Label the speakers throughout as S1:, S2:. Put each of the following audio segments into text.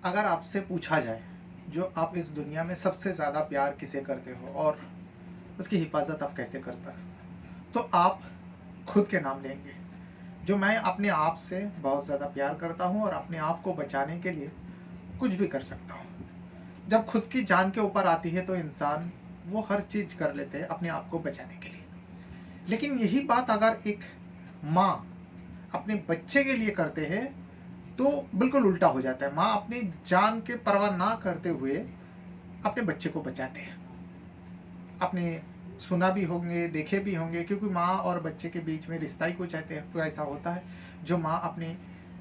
S1: अगर आपसे पूछा जाए जो आप इस दुनिया में सबसे ज़्यादा प्यार किसे करते हो और उसकी हिफाजत आप कैसे करता है, तो आप खुद के नाम लेंगे। जो मैं अपने आप से बहुत ज़्यादा प्यार करता हूँ और अपने आप को बचाने के लिए कुछ भी कर सकता हूँ। जब खुद की जान के ऊपर आती है तो इंसान वो हर चीज़ कर लेते हैं अपने आप को बचाने के लिए। लेकिन यही बात अगर एक माँ अपने बच्चे के लिए करते हैं तो बिल्कुल उल्टा हो जाता है। माँ अपनी जान के परवाह ना करते हुए अपने बच्चे को बचाते हैं। आपने सुना भी होंगे, देखे भी होंगे, क्योंकि माँ और बच्चे के बीच में रिश्ता ही कुछ ऐसा होता है जो माँ अपनी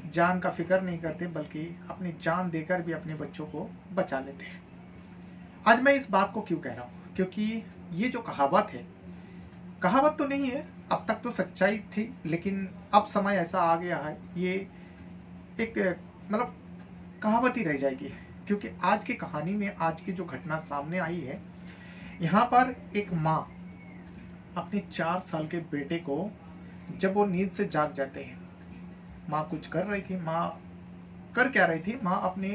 S1: जान का फिक्र नहीं करते बल्कि अपनी जान देकर भी अपने बच्चों को बचा लेते हैं। आज मैं इस बात को क्यों कह रहा हूँ, क्योंकि ये जो कहावत है, कहावत तो नहीं है, अब तक तो सच्चाई थी, लेकिन अब समय ऐसा आ गया है, ये एक मतलब कहावत ही रह जाएगी। क्योंकि आज की कहानी में आज की जो घटना सामने आई है, यहाँ पर एक माँ अपने 4 साल के बेटे को, जब वो नींद से जाग जाते हैं, माँ कुछ कर रही थी। माँ कर क्या रही थी? माँ अपने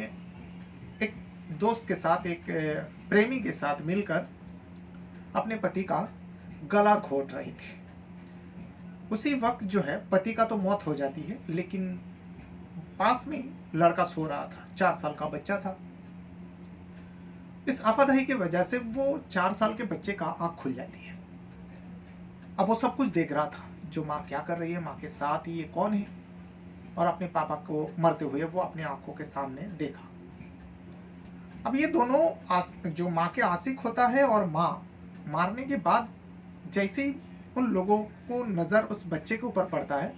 S1: एक दोस्त के साथ, एक प्रेमी के साथ मिलकर अपने पति का गला घोट रही थी। उसी वक्त जो है पति का तो मौत हो जाती है, लेकिन पास में लड़का सो रहा था, 4 साल का बच्चा था। इस आपाधाई की वजह से वो 4 साल के बच्चे का आंख खुल जाती है। अब वो सब कुछ देख रहा था, जो माँ क्या कर रही है, माँ के साथ ही ये कौन है, और अपने पापा को मरते हुए वो अपने आंखों के सामने देखा। अब ये दोनों जो माँ के आशिक होता है और माँ मारने के बाद जैसे ही उन लोगों को नजर उस बच्चे के ऊपर पड़ता है,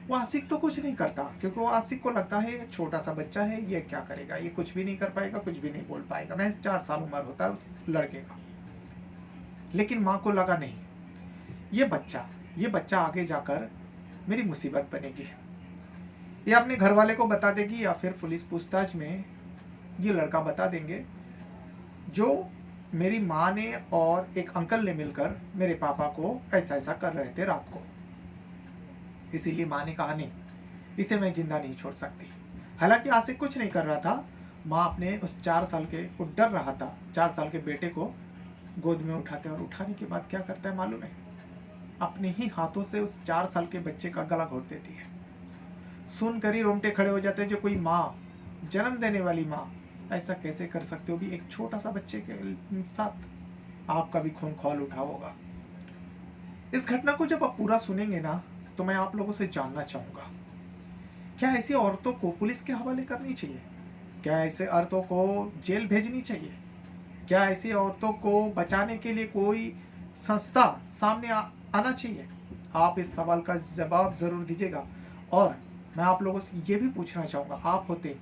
S1: वो आशिक तो कुछ नहीं करता, क्योंकि वो आशिक को लगता है ये छोटा सा बच्चा है, ये क्या करेगा, ये कुछ भी नहीं कर पाएगा, कुछ भी नहीं बोल पाएगा। मैं 4 साल उम्र होता है उस लड़के का। लेकिन माँ को लगा नहीं, ये बच्चा आगे जाकर मेरी मुसीबत बनेगी, ये अपने घर वाले को बता देगी, या फिर पुलिस पूछताछ में ये लड़का बता देंगे जो मेरी माँ ने और एक अंकल ने मिलकर मेरे पापा को ऐसा ऐसा कर रहे थे रात को। इसीलिए माँ ने कहा नहीं, इसे मैं जिंदा नहीं छोड़ सकती। हालांकि आसिफ कुछ नहीं कर रहा था। माँ अपने उस 4 साल के को डर रहा था, 4 साल के बेटे को गोद में उठाते, और उठाने के बाद क्या करता है मालूम है? अपने ही हाथों से उस 4 साल के बच्चे का गला घोट देती है। सुनकर ही रोंगटे खड़े हो जाते हैं। जो कोई माँ, जन्म देने वाली माँ, ऐसा कैसे कर सकते हो भी एक छोटा सा बच्चे के साथ? आपका भी खून खौल उठा होगा। इस घटना को जब आप पूरा सुनेंगे ना, तो मैं आप लोगों से जानना चाहूंगा, क्या ऐसी औरतों को पुलिस के हवाले करनी चाहिए? क्या ऐसे औरतों को जेल भेजनी चाहिए? क्या ऐसी औरतों को बचाने के लिए कोई संस्था सामने आना चाहिए? आप इस सवाल का जवाब जरूर दीजिएगा। और मैं आप लोगों से ये भी पूछना चाहूँगा, आप होते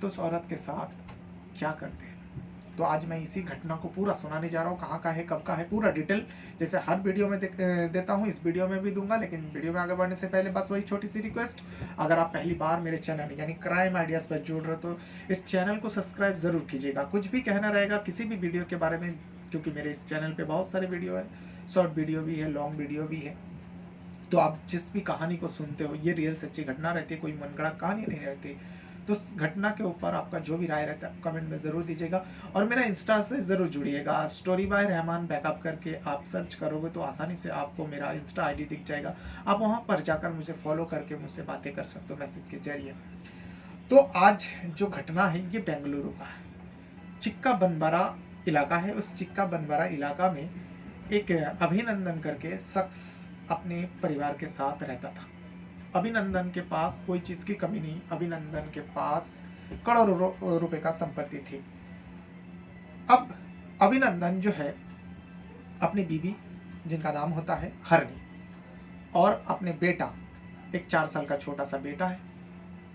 S1: तो उस औरत के साथ क्या करते? तो आज मैं इसी घटना को पूरा सुनाने जा रहा हूँ, कहाँ का है, कब का है, पूरा डिटेल, जैसे हर वीडियो में देता हूँ, इस वीडियो में भी दूंगा। लेकिन वीडियो में आगे बढ़ने से पहले बस वही छोटी सी रिक्वेस्ट, अगर आप पहली बार मेरे चैनल यानी क्राइम आइडियाज़ पर जुड़ रहे हो तो इस चैनल को सब्सक्राइब ज़रूर कीजिएगा। कुछ भी कहना रहेगा किसी भी वीडियो के बारे में, क्योंकि मेरे इस चैनल पर बहुत सारे वीडियो है, शॉर्ट वीडियो भी है, लॉन्ग वीडियो भी है। तो आप जिस भी कहानी को सुनते हो, ये रियल सच्ची घटना रहती है, कोई मनगढ़ंत कहानी नहीं रहती। तो उस घटना के ऊपर आपका जो भी राय रहता है कमेंट में ज़रूर दीजिएगा। और मेरा इंस्टा से ज़रूर जुड़िएगा, स्टोरी बाय रहमान बैकअप करके आप सर्च करोगे तो आसानी से आपको मेरा इंस्टा आईडी दिख जाएगा। आप वहाँ पर जाकर मुझे फॉलो करके मुझसे बातें कर सकते हो मैसेज के जरिए। तो आज जो घटना है ये बेंगलुरु का है, चिक्का बनबारा इलाका है। उस चिक्का बनबारा इलाका में एक अभिनंदन करके शख्स अपने परिवार के साथ रहता था। अभिनंदन के पास कोई चीज की कमी नहीं, अभिनंदन के पास करोड़ों रुपए का संपत्ति थी। अब अभिनंदन जो है अपनी बीवी, जिनका नाम होता है हरनी, और अपने बेटा, एक 4 साल का छोटा सा बेटा है,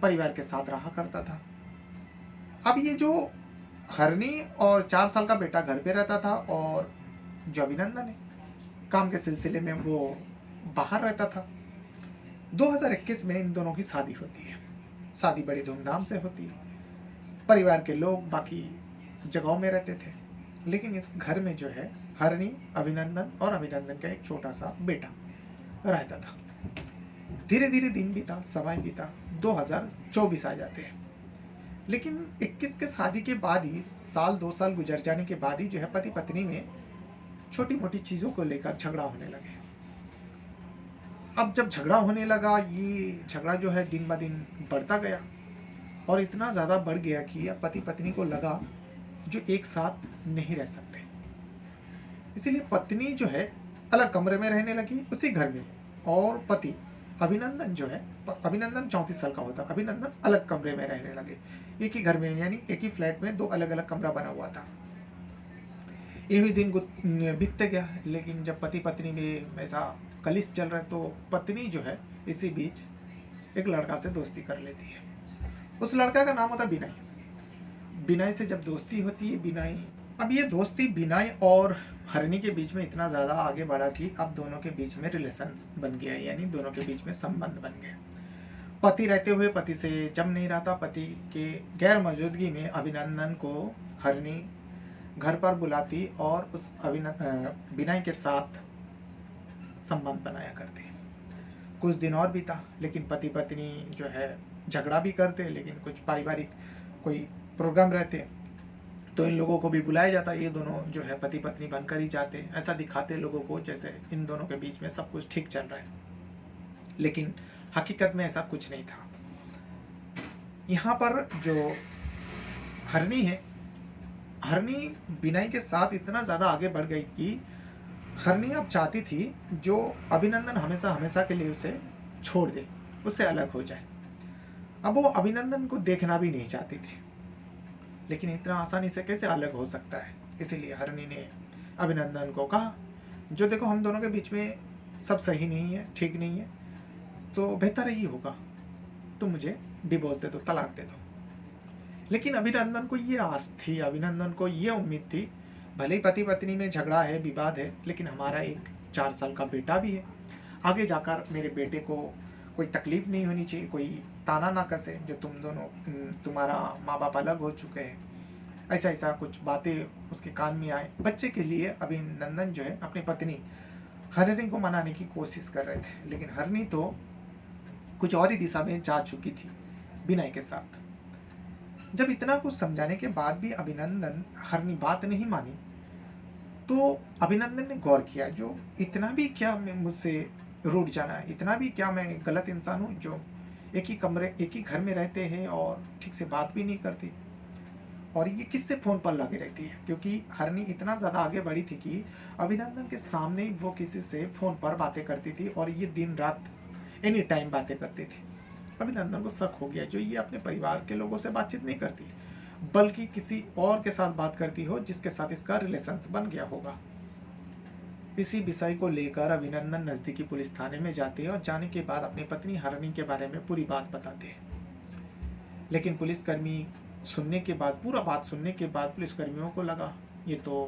S1: परिवार के साथ रहा करता था। अब ये जो हरनी और 4 साल का बेटा घर पे रहता था, और जो अभिनंदन है काम के सिलसिले में वो बाहर रहता था। 2021 में इन दोनों की शादी होती है। शादी बड़ी धूमधाम से होती है, परिवार के लोग बाकी जगहों में रहते थे, लेकिन इस घर में जो है हरनी, अभिनंदन और अभिनंदन का एक छोटा सा बेटा रहता था। धीरे धीरे दिन बीता, समय बीता, 2024 आ जाते हैं। लेकिन 21 के शादी के बाद ही साल 2 साल गुजर जाने के बाद ही जो है पति-पत्नी में छोटी-मोटी चीज़ों को लेकर झगड़ा होने लगे। अब जब झगड़ा होने लगा, ये झगड़ा जो है दिन-ब-दिन बढ़ता गया और इतना ज़्यादा बढ़ गया कि अब पति-पत्नी को लगा जो एक साथ नहीं रह सकते। इसीलिए पत्नी जो है अलग कमरे में रहने लगी उसी घर में, और पति अभिनंदन जो है, अभिनंदन 34 साल का होता, अभिनंदन अलग कमरे में रहने लगे। एक ही घर में, यानी एक ही फ्लैट में 2 अलग-अलग कमरा बना हुआ था। ये भी दिन बीतते गया, लेकिन जब पति-पत्नी में ऐसा कलिश चल रहा है तो पत्नी जो है इसी बीच एक लड़का से दोस्ती कर लेती है। उस लड़का का नाम होता विनय। विनय से जब दोस्ती होती है, विनय, अब ये दोस्ती विनय और हरिणी के बीच में इतना ज़्यादा आगे बढ़ा कि अब दोनों के बीच में रिलेशंस बन गया, यानी दोनों के बीच में संबंध बन गए। पति रहते हुए पति से जम नहीं रहा था। पति के गैर मौजूदगी में अभिनंदन को हरिणी घर पर बुलाती और उस विनय के साथ संबंध बनाया करती। कुछ दिन और बीता, लेकिन पति पत्नी जो है झगड़ा भी करते, लेकिन कुछ पारिवारिक कोई प्रोग्राम रहते तो इन लोगों को भी बुलाया जाता। ये दोनों जो है पति पत्नी बनकर ही जाते, ऐसा दिखाते लोगों को जैसे इन दोनों के बीच में सब कुछ ठीक चल रहा है, लेकिन हकीकत में ऐसा कुछ नहीं था। यहाँ पर जो हरिणी है, हरिणी विनय के साथ इतना ज़्यादा आगे बढ़ गई कि हरिणी अब चाहती थी जो अभिनंदन हमेशा हमेशा के लिए उसे छोड़ दे, उससे अलग हो जाए। अब वो अभिनंदन को देखना भी नहीं चाहती थी, लेकिन इतना आसानी से कैसे अलग हो सकता है। इसीलिए हरिणी ने अभिनंदन को कहा, जो देखो हम दोनों के बीच में सब सही नहीं है, ठीक नहीं है, तो बेहतर यही होगा तुम मुझे डिवोर्स दे दो, तलाक दे दो। लेकिन अभिनंदन को ये आस थी, अभिनंदन को ये उम्मीद थी, भले ही पति पत्नी में झगड़ा है, विवाद है, लेकिन हमारा एक 4 साल का बेटा भी है, आगे जाकर मेरे बेटे को कोई तकलीफ नहीं होनी चाहिए, कोई ताना ना कसे जो तुम्हारा माँ बाप अलग हो चुके हैं, ऐसा ऐसा कुछ बातें उसके कान में आए। बच्चे के लिए अभिनंदन जो है अपनी पत्नी हरिणी को मनाने की कोशिश कर रहे थे, लेकिन हरिणी तो कुछ और ही दिशा में जा चुकी थी विनय के साथ। जब इतना कुछ समझाने के बाद भी अभिनंदन हरिणी बात नहीं मानी, तो अभिनंदन ने गौर किया, जो इतना भी क्या मुझसे रूठ जाना है, इतना भी क्या मैं गलत इंसान हूँ जो एक ही घर में रहते हैं और ठीक से बात भी नहीं करती, और ये किससे फ़ोन पर लगे रहती है। क्योंकि हरिणी इतना ज़्यादा आगे बढ़ी थी कि अभिनंदन के सामने वो किसी से फ़ोन पर बातें करती थी, और ये दिन रात एनी टाइम बातें करती थी। अभिनंदन को शक हो गया, जो ये अपने परिवार के लोगों से बातचीत नहीं करती, बल्कि किसी और के साथ बात करती हो जिसके साथ इसका रिलेशंस बन गया होगा। इसी विषय को लेकर अभिनंदन नज़दीकी पुलिस थाने में जाते हैं और जाने के बाद अपनी पत्नी हरिणी के बारे में पूरी बात बताते हैं। लेकिन पुलिसकर्मी सुनने के बाद, पूरा बात सुनने के बाद पुलिसकर्मियों को लगा ये तो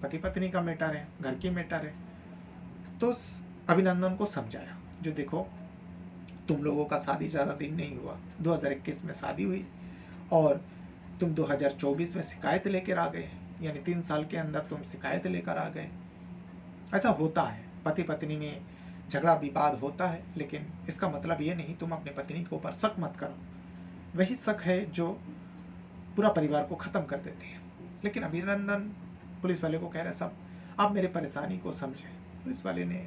S1: पति पत्नी का मैटर है, घर की मैटर है। तो अभिनंदन को समझाया, जो देखो तुम लोगों का शादी ज़्यादा दिन नहीं हुआ, 2021 में शादी हुई और तुम 2024 में शिकायत लेकर आ गए, यानी 3 साल के अंदर तुम शिकायत लेकर आ गए। ऐसा होता है, पति पत्नी में झगड़ा विवाद होता है, लेकिन इसका मतलब ये नहीं तुम अपने पत्नी के ऊपर शक मत करो। वही शक है जो पूरा परिवार को ख़त्म कर देती है। लेकिन अभिनंदन पुलिस वाले को कह रहे, सब आप मेरे परेशानी को समझें। पुलिस वाले ने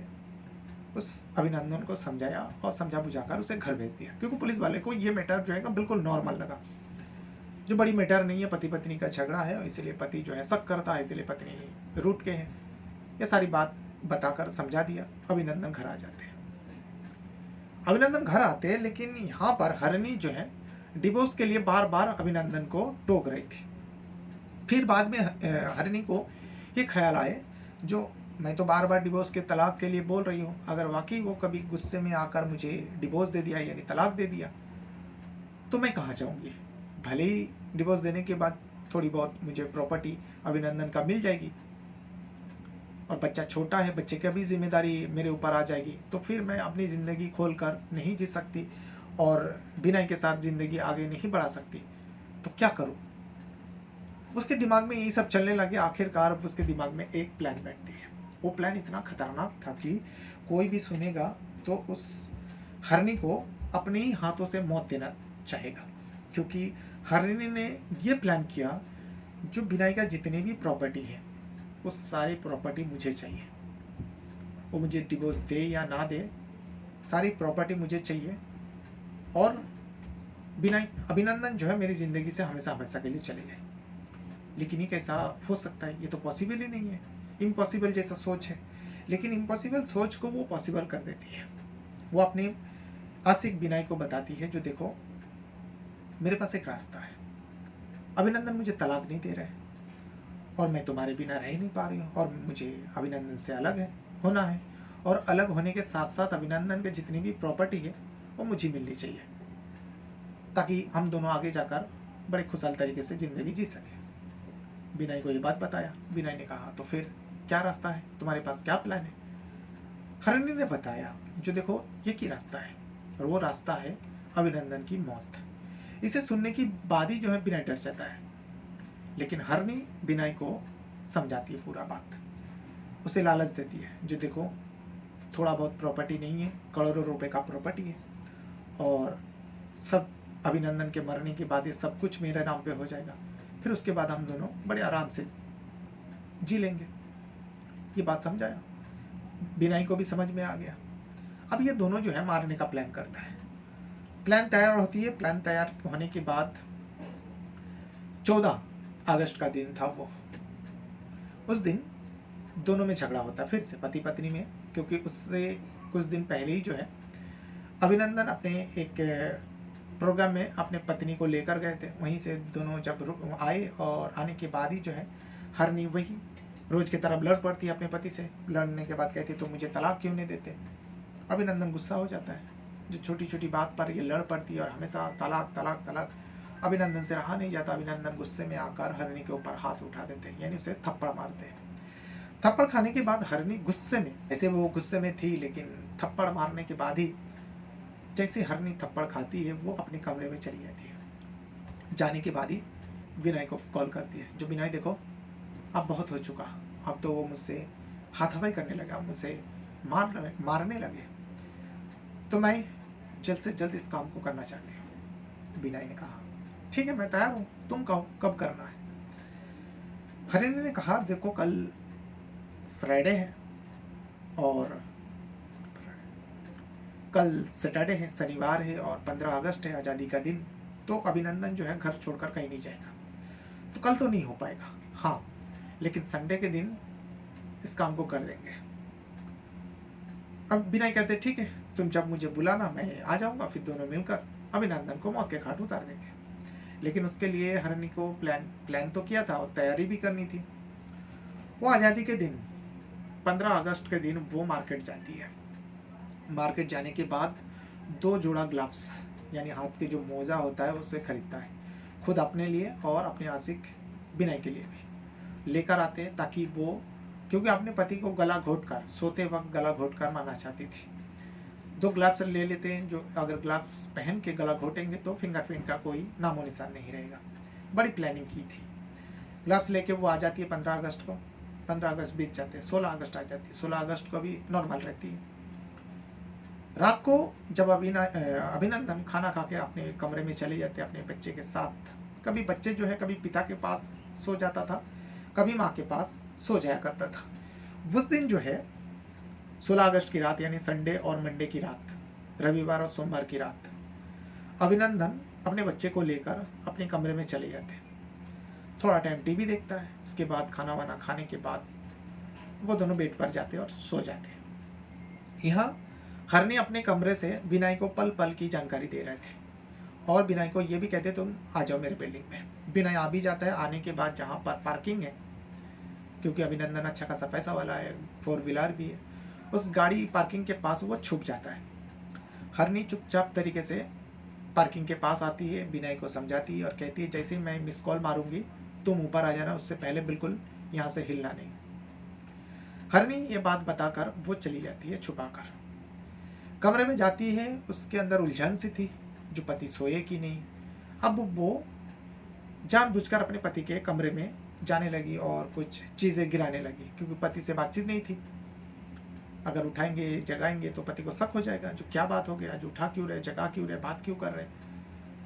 S1: उस अभिनंदन को समझाया और समझा बुझाकर उसे घर भेज दिया, क्योंकि पुलिस वाले को ये मैटर जो है बिल्कुल नॉर्मल लगा, जो बड़ी मैटर नहीं है, पति पत्नी का झगड़ा है, इसीलिए पति जो है शक करता है, इसीलिए पत्नी रूठ के है। ये सारी बात बताकर समझा दिया। अभिनंदन घर आ जाते हैं। अभिनंदन घर आते हैं, लेकिन यहाँ पर हरिणी जो है डिवोर्स के लिए बार बार अभिनंदन को टोक रही थी। फिर बाद में हरिणी को ये ख्याल आए, जो मैं तो बार बार डिवोर्स के तलाक के लिए बोल रही हूँ, अगर वाकई वो कभी गुस्से में आकर मुझे डिवोर्स दे दिया, यानी तलाक दे दिया, तो मैं कहाँ जाऊँगी। भले ही डिवोर्स देने के बाद थोड़ी बहुत मुझे प्रॉपर्टी अभिनंदन का मिल जाएगी, और बच्चा छोटा है, बच्चे की भी जिम्मेदारी मेरे ऊपर आ जाएगी, तो फिर मैं अपनी ज़िंदगी खोल कर नहीं जी सकती और विनय के साथ ज़िंदगी आगे नहीं बढ़ा सकती, तो क्या करूँ। उसके दिमाग में यही सब चलने लगे। आखिरकार उसके दिमाग में एक प्लान बैठती है। वो प्लान इतना खतरनाक था कि कोई भी सुनेगा तो उस हरिणी को अपने ही हाथों से मौत देना चाहेगा, क्योंकि हरिणी ने ये प्लान किया, जो बिनाई का जितने भी प्रॉपर्टी है वो सारी प्रॉपर्टी मुझे चाहिए। वो मुझे डिवोर्स दे या ना दे, सारी प्रॉपर्टी मुझे चाहिए, और बिनाई अभिनंदन जो है मेरी ज़िंदगी से हमेशा हमेशा के लिए चले जाए। लेकिन ये कैसा हो सकता है? ये तो पॉसिबल ही नहीं है। इम्पॉसिबल जैसा सोच है, लेकिन इम्पॉसिबल सोच को वो पॉसिबल कर देती है। वो अपने आशिक बिनाई को बताती है, जो देखो मेरे पास एक रास्ता है। अभिनंदन मुझे तलाक नहीं दे रहे और मैं तुम्हारे बिना रह ही नहीं पा रही हूँ, और मुझे अभिनंदन से अलग है होना है, और अलग होने के साथ साथ अभिनंदन के जितनी भी प्रॉपर्टी है वो मुझे मिलनी चाहिए, ताकि हम दोनों आगे जाकर बड़े खुशहाल तरीके से ज़िंदगी जी सकें। बिनाई को ये बात बताया। बिनाई ने कहा, तो फिर क्या रास्ता है तुम्हारे पास, क्या प्लान है? हरिणी ने बताया, जो देखो एक ही रास्ता है, और वो रास्ता है अभिनंदन की मौत। इसे सुनने की बाद ही जो है बिनाई डर जाता है, लेकिन हरिणी बिनाई को समझाती है पूरा बात, उसे लालच देती है, जो देखो थोड़ा बहुत प्रॉपर्टी नहीं है, करोड़ों रुपए का प्रॉपर्टी है, और सब अभिनंदन के मरने के बाद ये सब कुछ मेरे नाम पे हो जाएगा, फिर उसके बाद हम दोनों बड़े आराम से जी लेंगे। ये बात समझाया, बिनाई को भी समझ में आ गया। अब ये दोनों जो है मारने का प्लान करता है। प्लान तैयार होती है। प्लान तैयार होने के बाद 14 अगस्त का दिन था वो। उस दिन दोनों में झगड़ा होता है, फिर से पति पत्नी में, क्योंकि उससे कुछ दिन पहले ही जो है अभिनंदन अपने एक प्रोग्राम में अपने पत्नी को लेकर गए थे। वहीं से दोनों जब आए, और आने के बाद ही जो है हरनी वही रोज की तरह लड़ पड़ती है अपने पति से। लड़ने के बाद कहती है, तो मुझे तलाक क्यों नहीं देते? अभिनंदन गुस्सा हो जाता है, जो छोटी छोटी बात पर ये लड़ पड़ती है और हमेशा तलाक तलाक तलाक। अभिनंदन से रहा नहीं जाता। अभिनंदन गुस्से में आकर हरनी के ऊपर हाथ उठा देते हैं, यानी उसे थप्पड़ मारते हैं। थप्पड़ खाने के बाद हरनी गुस्से में, ऐसे वो गुस्से में थी, लेकिन थप्पड़ मारने के बाद ही जैसे हरनी थप्पड़ खाती है वो अपने कमरे में चली जाती है। जाने के बाद ही विनय को कॉल करती है, जो विनय देखो अब बहुत हो चुका, अब तो वो मुझसे हाथापाई करने लगा, मुझसे मारने लगे, तो मैं जल्द से जल्द इस काम को करना चाहती हूँ। विनय ने कहा, ठीक है मैं तैयार हूँ, तुम कहो कब करना है। हरिणी ने कहा, देखो कल फ्राइडे है और कल सैटरडे है, शनिवार है, और 15 अगस्त है, आज़ादी का दिन, तो अभिनंदन जो है घर छोड़कर कहीं नहीं जाएगा, तो कल तो नहीं हो पाएगा। हाँ, लेकिन संडे के दिन इस काम को कर देंगे। अब विनय कहते, ठीक है तुम जब मुझे बुलाना मैं आ जाऊंगा, फिर दोनों मिलकर अभिनंदन को मौत के घाट उतार देंगे। लेकिन उसके लिए हरणी को प्लान तो किया था और तैयारी भी करनी थी। वो आज़ादी के दिन 15 अगस्त के दिन वो मार्केट जाती है। मार्केट जाने के बाद 2 जोड़ा ग्लव्स, यानी हाथ के जो मोजा होता है उसे खरीदता है, खुद अपने लिए और अपने आशिक विनय के लिए भी लेकर आते हैं, ताकि वो, क्योंकि अपने पति को गला घोटकर, सोते वक्त गला घोटकर मारना चाहती थी। 2 ग्लव्स ले लेते हैं, जो अगर ग्लव्स पहन के गला घोटेंगे तो फिंगरप्रिंट का कोई नामो निशान नहीं रहेगा। बड़ी प्लानिंग की थी। ग्लव्स लेके वो आ जाती है 15 अगस्त को। 15 अगस्त बीत जाते हैं, 16 अगस्त आ जाती है। 16 अगस्त को भी नॉर्मल रहती है। रात को जब अभिनंदन खाना खा के अपने कमरे में चले जाते अपने बच्चे के साथ, कभी बच्चे जो है कभी पिता के पास सो जाता था, कभी माँ के पास सो जाया करता था। उस दिन जो है 16 अगस्त की रात, यानी संडे और मंडे की रात, रविवार और सोमवार की रात, अभिनंदन अपने बच्चे को लेकर अपने कमरे में चले जाते हैं। थोड़ा टाइम टीवी देखता है, उसके बाद खाना वाना खाने के बाद वो दोनों बेड पर जाते और सो जाते हैं। यहाँ हरनी अपने कमरे से विनय को पल पल की जानकारी दे रहे थे, और विनय को ये भी कहते, तुम आ जाओ मेरे बिल्डिंग में। विनय आ भी जाता है। आने के बाद जहाँ पर पार्किंग है, क्योंकि अभिनंदन अच्छा खासा पैसा वाला है, 4 व्हीलर भी है, उस गाड़ी पार्किंग के पास वो छुप जाता है। हरनी चुपचाप तरीके से पार्किंग के पास आती है, विनय को समझाती है और कहती है, जैसे मैं मिस कॉल मारूंगी तुम ऊपर आ जाना, उससे पहले बिल्कुल यहाँ से हिलना नहीं। हरनी ये बात बताकर वो चली जाती है छुपाकर। कमरे में जाती है, उसके अंदर उलझन सी थी, जो पति सोए कि नहीं। अब वो जानबूझकर अपने पति के कमरे में जाने लगी और कुछ चीज़ें गिराने लगी, क्योंकि पति से बातचीत नहीं थी। अगर उठाएंगे जगाएंगे तो पति को शक हो जाएगा, जो क्या बात हो गया, आज उठा क्यों रहे, जगा क्यों रहे, बात क्यों कर रहे।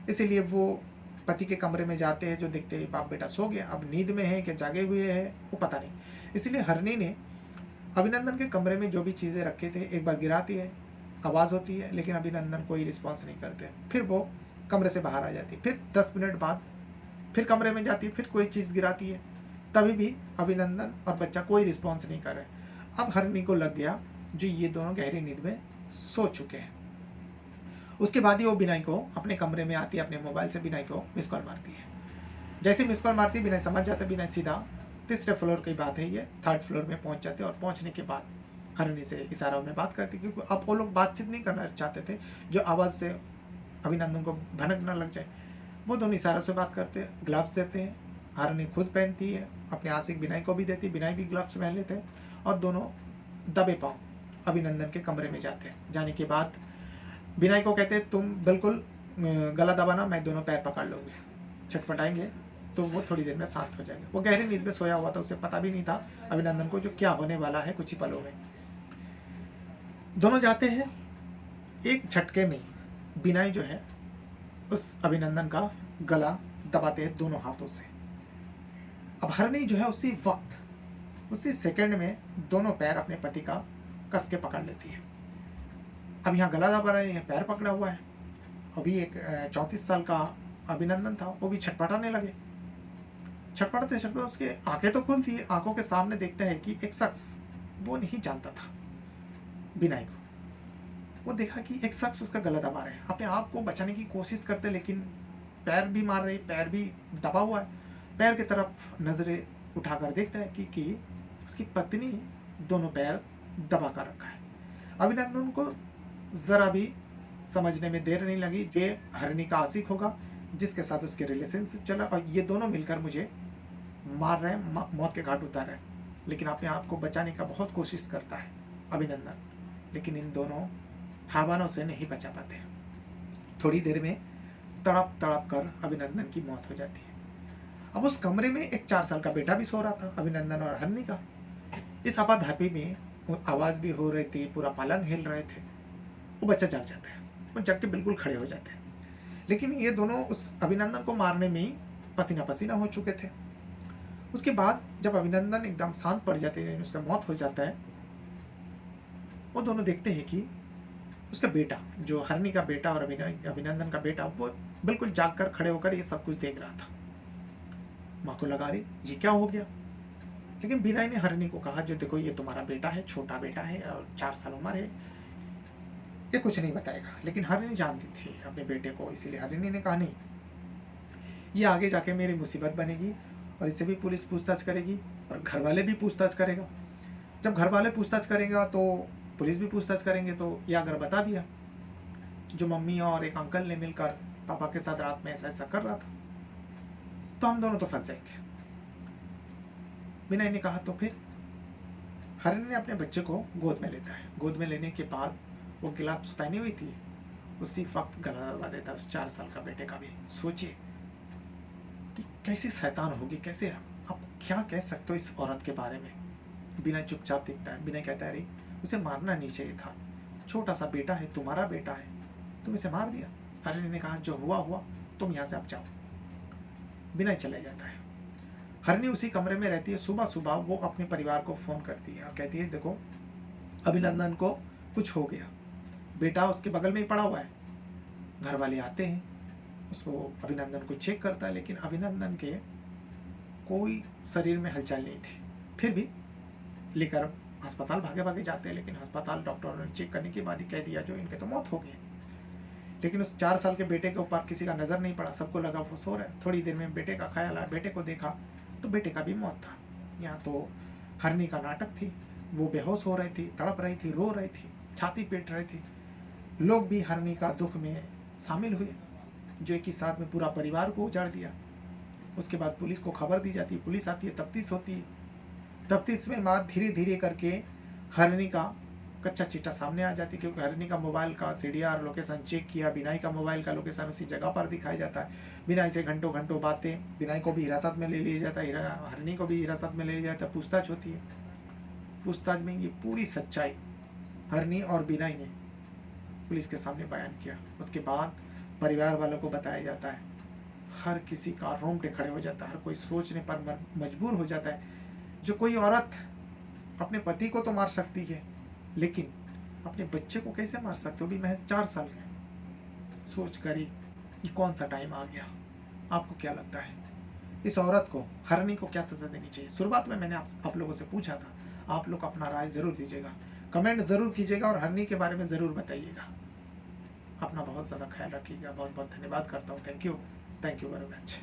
S1: इसीलिए वो पति के कमरे में जाते हैं, जो देखते हैं बाप बेटा सो गया, अब नींद में है कि जागे हुए हैं वो पता नहीं। इसलिए हरनी ने अभिनंदन के कमरे में जो भी चीज़ें रखे थे एक बार गिराती है, आवाज़ होती है, लेकिन अभिनंदन कोई रिस्पॉन्स नहीं करते। फिर वो कमरे से बाहर आ जाती है, फिर 10 मिनट बाद फिर कमरे में जाती है, फिर कोई चीज़ गिराती है, तभी भी अभिनंदन और बच्चा कोई रिस्पॉन्स नहीं कर रहे। अब हरनी को लग गया जो ये दोनों गहरी नींद में सो चुके हैं। उसके बाद ही वो बिनाई को अपने कमरे में आती है, अपने मोबाइल से बिनाई को मिस कॉल मारती है। जैसे मिस कॉल मारती है, बिनाई समझ जाता है, बिनाई सीधा तीसरे फ्लोर की बात है, ये 3rd फ्लोर में पहुंच जाते हैं। और पहुंचने के बाद हरनी से इशारों में बात करती, क्योंकि अब वो लोग बातचीत नहीं करना चाहते थे, जो आवाज़ से अभिनंदन को भनक न लग जाए। वो दोनों इशारों से बात करते हैं, ग्लव्स देते हैं, हरनी खुद पहनती है, अपने आशिक बिनाई को भी देती है, बिनाई भी ग्लव्स पहन लेते हैं, और दोनों दबे पाँव अभिनंदन के कमरे में जाते हैं। जाने के बाद बिनाई को कहते हैं तुम बिल्कुल गला दबाना, मैं दोनों पैर पकड़ लूँगी, छटपटाएंगे तो वो थोड़ी देर में शांत हो जाएंगे। वो गहरी नींद में सोया हुआ था, उसे पता भी नहीं था अभिनंदन को जो क्या होने वाला है कुछ ही पलों में। दोनों जाते हैं, एक झटके में बिनाई जो है उस अभिनंदन का गला दबाते हैं दोनों हाथों से। अब हरनी जो है उसी वक्त, उसी सेकंड में दोनों पैर अपने पति का कस के पकड़ लेती है। अब यहाँ गला दबा रहे हैं, पैर पकड़ा हुआ है। अभी एक 34 साल का अभिनंदन था, वो भी छटपटाने लगे। छटपटाते छटपटाते उसके आंखें तो खुलती है, आंखों के सामने देखता है कि एक शख्स, वो नहीं जानता था बिनाई को, वो देखा कि एक शख्स उसका गला दबा रहे हैं। अपने आप को बचाने की कोशिश करते, लेकिन पैर भी मार रहे, पैर भी दबा हुआ है। पैर की तरफ नजरें उठाकर देखता है कि उसकी पत्नी दोनों पैर दबा कर रखा है। अभिनंदन को जरा भी समझने में देर नहीं लगी, ये हरनी का आशिक होगा जिसके साथ उसके रिलेशनशिप चला, और ये दोनों मिलकर मुझे मार रहे हैं, मौत के घाट उतार रहे हैं। लेकिन अपने आप को बचाने का बहुत कोशिश करता है अभिनंदन, लेकिन इन दोनों हैवानों से नहीं बचा पाते। थोड़ी देर में तड़प तड़प कर अभिनंदन की मौत हो जाती है। अब उस कमरे में एक 4 साल का बेटा भी सो रहा था, अभिनंदन और हरनी का। इस आपाधापी में आवाज़ भी हो रही थी, पूरा पलंग हिल रहे थे। वो बच्चा जाग जाता है, वो जग के बिल्कुल खड़े हो जाते हैं। लेकिन ये दोनों उस अभिनंदन को मारने में ही पसीना पसीना हो चुके थे। उसके बाद जब अभिनंदन एकदम शांत पड़ जाते हैं, उसका मौत हो जाता है, वो दोनों देखते हैं कि उसका बेटा, जो हरनी का बेटा और अभिनंदन का बेटा, वो बिल्कुल जाग कर खड़े होकर ये सब कुछ देख रहा था। माँ को लगा रही ये क्या हो गया। लेकिन बिनाई ने हरनी को कहा, जो देखो ये तुम्हारा बेटा है, छोटा बेटा है और 4 साल उम्र है, ये कुछ नहीं बताएगा। लेकिन हरनी जानती थी अपने बेटे को, इसीलिए हरनी ने कहा नहीं, ये आगे जाके मेरी मुसीबत बनेगी और इससे भी पुलिस पूछताछ करेगी और घर वाले भी पूछताछ करेगा। जब घर वाले पूछताछ करेगा तो पुलिस भी पूछताछ करेंगे। तो ये अगर बता दिया जो मम्मी और एक अंकल ने मिलकर पापा के साथ रात में ऐसा ऐसा कर रहा था, तो हम दोनों तो फंस जाएंगे। बिनाई ने कहा तो फिर हरनी ने अपने बच्चे को गोद में लेता है। गोद में लेने के बाद वो ग्लव्स पहनी हुई थी, उसी वक्त गला दबा देता उस 4 साल का बेटे का भी। सोचिए कि कैसी शैतान होगी, कैसे आप क्या कह सकते हो इस औरत के बारे में। बिना चुपचाप दिखता है। बिना कहता है अरे उसे मारना नहीं चाहिए था, छोटा सा बेटा है, तुम्हारा बेटा है, तुम इसे मार दिया। हरनी ने कहा जो हुआ हुआ, तुम यहाँ से अब जाओ। बिना चले जाता है। हरनी उसी कमरे में रहती है। सुबह सुबह वो अपने परिवार को फ़ोन करती है और कहती है देखो अभिनंदन को कुछ हो गया, बेटा उसके बगल में ही पड़ा हुआ है। घर वाले आते हैं, उसको अभिनंदन को चेक करता है, लेकिन अभिनंदन के कोई शरीर में हलचल नहीं थी। फिर भी लेकर अस्पताल भागे भागे जाते हैं, लेकिन अस्पताल डॉक्टरों ने चेक करने के बाद ही कह दिया जो इनके तो मौत हो गई। लेकिन उस 4 साल के बेटे के ऊपर किसी का नज़र नहीं पड़ा, सबको लगा वो सो रहा है। थोड़ी देर में बेटे का ख्याल आया, बेटे को देखा तो बेटे का भी मौत था। यहाँ तो हरनी का नाटक थी, वो बेहोश हो रही थी, तड़प रही थी, रो रही थी, छाती पीट रही थी। लोग भी हरनी का दुख में शामिल हुए, जो एक ही साथ में पूरा परिवार को उजाड़ दिया। उसके बाद पुलिस को खबर दी जाती है, पुलिस आती है, तफ्तीश होती है। तफ्तीश में बाद धीरे धीरे करके हरनी का कच्चा चिट्ठा सामने आ जाती है, क्योंकि हरनी का मोबाइल का CDR लोकेशन चेक किया, बिनाई का मोबाइल का लोकेशन उसी जगह पर दिखाया जाता है। बिनाई से घंटों घंटों बातें, बिनाई को भी हिरासत में ले लिया जाता है, हरनी को भी हिरासत में ले लिया जाता है, पूछताछ होती है। पूछताछ में ये पूरी सच्चाई हरनी और बिनाई ने पुलिस के सामने बयान किया। उसके बाद परिवार वालों को बताया जाता है। हर किसी का रोंगटे खड़े हो जाता है, हर कोई सोचने पर मजबूर हो जाता है। जो कोई औरत अपने पति को तो मार सकती है, लेकिन अपने बच्चे को कैसे मार सकते हो, भी महज 4 साल के। सोच कर ही ये कौन सा टाइम आ गया। आपको क्या लगता है इस औरत को, हरणी को क्या सजा देनी चाहिए? शुरुआत में मैंने आप लोगों से पूछा था, आप लोग अपना राय जरूर दीजिएगा, कमेंट जरूर कीजिएगा और हरणी के बारे में जरूर बताइएगा। अपना बहुत ज़्यादा ख्याल रखिएगा। बहुत बहुत धन्यवाद करता हूँ। Thank you very much.